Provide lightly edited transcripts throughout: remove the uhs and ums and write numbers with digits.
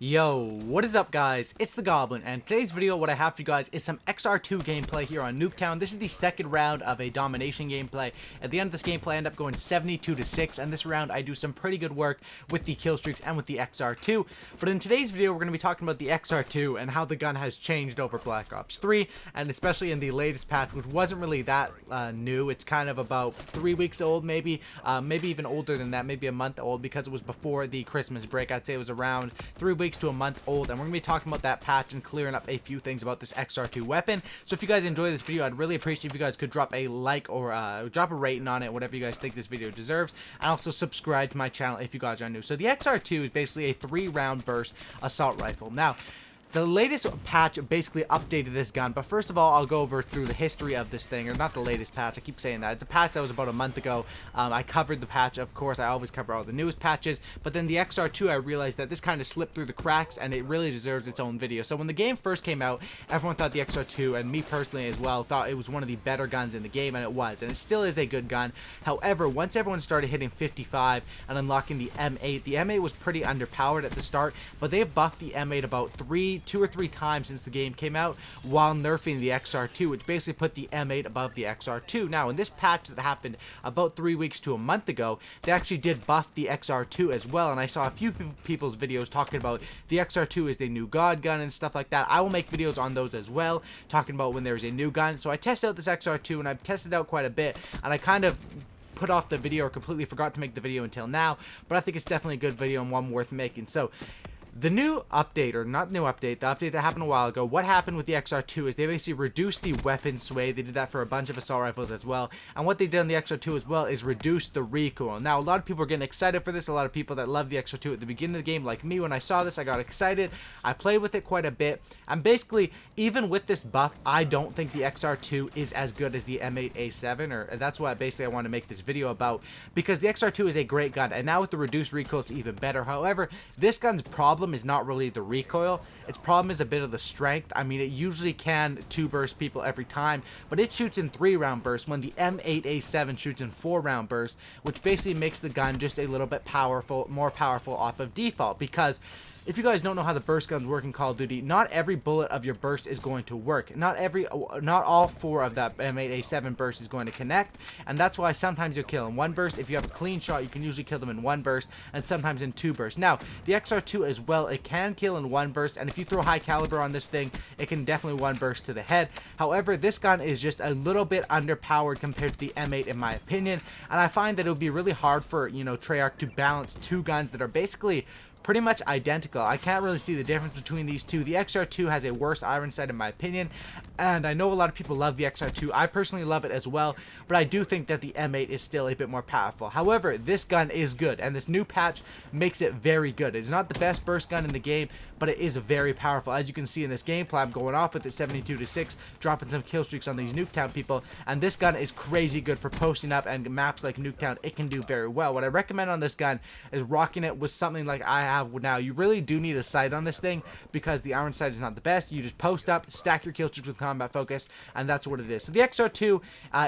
Yo, what is up guys? It's the Goblin, and today's video what I have for you guys is some XR2 gameplay here on Nuketown. This is the second round of a domination gameplay. At the end of this gameplay I end up going 72-6, and this round I do some pretty good work with the kill streaks and with the XR2. But in today's video we're going to be talking about the XR2 and how the gun has changed over Black Ops 3, and especially in the latest patch, which wasn't really that new. It's kind of about 3 weeks old, maybe even older than that, maybe a month old, because it was before the Christmas break. I'd say it was around 3 weeks to a month old, and we're gonna be talking about that patch and clearing up a few things about this XR2 weapon. So if you guys enjoy this video, I'd really appreciate if you guys could drop a like or drop a rating on it, whatever you guys think this video deserves, and also subscribe to my channel if you guys are new. So the XR2 is basically a 3-round burst assault rifle. Now, the latest patch basically updated this gun, but first of all, I'll go over through the history of this thing, or not the latest patch, I keep saying that. It's a patch that was about a month ago. I covered the patch, of course, I always cover all the newest patches, but then the XR2, I realized that this kind of slipped through the cracks, and it really deserves its own video. So when the game first came out, everyone thought the XR2, and me personally as well, thought it was one of the better guns in the game, and it was, and it still is a good gun. However, once everyone started hitting 55 and unlocking the M8, the M8 was pretty underpowered at the start, but they've buffed the M8 about 2 or 3 times since the game came out, while nerfing the XR2, which basically put the M8 above the XR2. Now, in this patch that happened about 3 weeks to a month ago, they actually did buff the XR2 as well, and I saw a few people's videos talking about the XR2 is the new god gun and stuff like that. I will make videos on those as well, talking about when there's a new gun. So I tested out this XR2, and I've tested it out quite a bit, and I kind of put off the video or completely forgot to make the video until now, but I think it's definitely a good video and one worth making. So the new update, or not new update, the update that happened a while ago, what happened with the XR2 is they basically reduced the weapon sway. They did that for a bunch of assault rifles as well, and what they did on the XR2 as well is reduce the recoil. Now, a lot of people are getting excited for this. A lot of people that love the XR2 at the beginning of the game, like me, when I saw this, I got excited. I played with it quite a bit, and basically, even with this buff, I don't think the XR2 is as good as the M8A7, or that's what basically I want to make this video about, because the XR2 is a great gun, and now with the reduced recoil, it's even better. However, this gun's problem is not really the recoil. Its problem is a bit of the strength. I mean, it usually can 2-burst people every time, but it shoots in 3-round bursts when the M8A7 shoots in 4-round bursts, which basically makes the gun just a little bit more powerful off of default. Because if you guys don't know how the burst guns work in Call of Duty, not every bullet of your burst is going to work. Not all 4 of that M8A7 burst is going to connect, and that's why sometimes you'll kill in 1 burst. If you have a clean shot, you can usually kill them in 1 burst, and sometimes in 2 bursts. Now, the XR2 as well, it can kill in 1 burst, and if you throw high caliber on this thing, it can definitely 1 burst to the head. However, this gun is just a little bit underpowered compared to the M8 in my opinion, and I find that it would be really hard for, Treyarch to balance 2 guns that are basically pretty much identical. I can't really see the difference between these two. The XR2 has a worse iron sight in my opinion, and I know a lot of people love the XR2. I personally love it as well, but I do think that the M8 is still a bit more powerful. However, this gun is good, and this new patch makes it very good. It's not the best burst gun in the game, but it is very powerful. As you can see in this gameplay, I'm going off with it 72-6, dropping some kill streaks on these Nuketown people, and this gun is crazy good for posting up, and maps like Nuketown, it can do very well. What I recommend on this gun is rocking it with something like I have now. You really do need a sight on this thing, because the iron sight is not the best. You just post up, stack your kill streaks with combat focus, and that's what it is. So the XR2,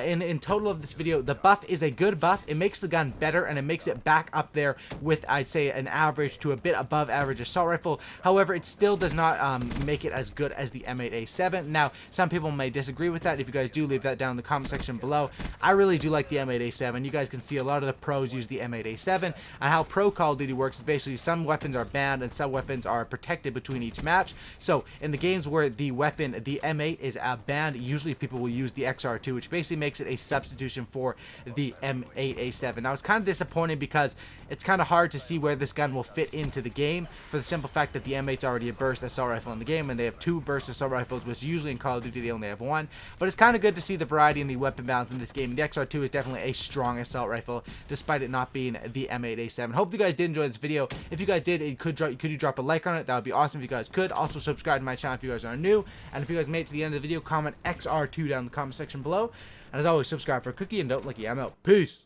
in total of this video, the buff is a good buff. It makes the gun better, and it makes it back up there with, I'd say, an average to a bit above average assault rifle. However, it still does not make it as good as the M8A7. Now, some people may disagree with that. If you guys do, leave that down in the comment section below. I really do like the M8A7. You guys can see a lot of the pros use the M8A7, and how pro Call of Duty works is basically some weapons are banned and some weapons are protected between each match. So in the games where the weapon, the M8, is banned, usually people will use the XR2, which basically makes it a substitution for the M8A7. Now, it's kind of disappointing because it's kind of hard to see where this gun will fit into the game, for the simple fact that the M8's already a burst assault rifle in the game, and they have 2 burst assault rifles, which usually in Call of Duty they only have 1. But it's kind of good to see the variety in the weapon balance in this game. The XR2 is definitely a strong assault rifle, despite it not being the M8A7. Hope you guys did enjoy this video. If you guys did, could you drop a like on it? That would be awesome if you guys could. Also, subscribe to my channel if you guys are new, and if you guys made it to the end of the video, comment XR2 down in the comment section below. And as always, subscribe for a cookie, and don't licky. I'm out. Peace.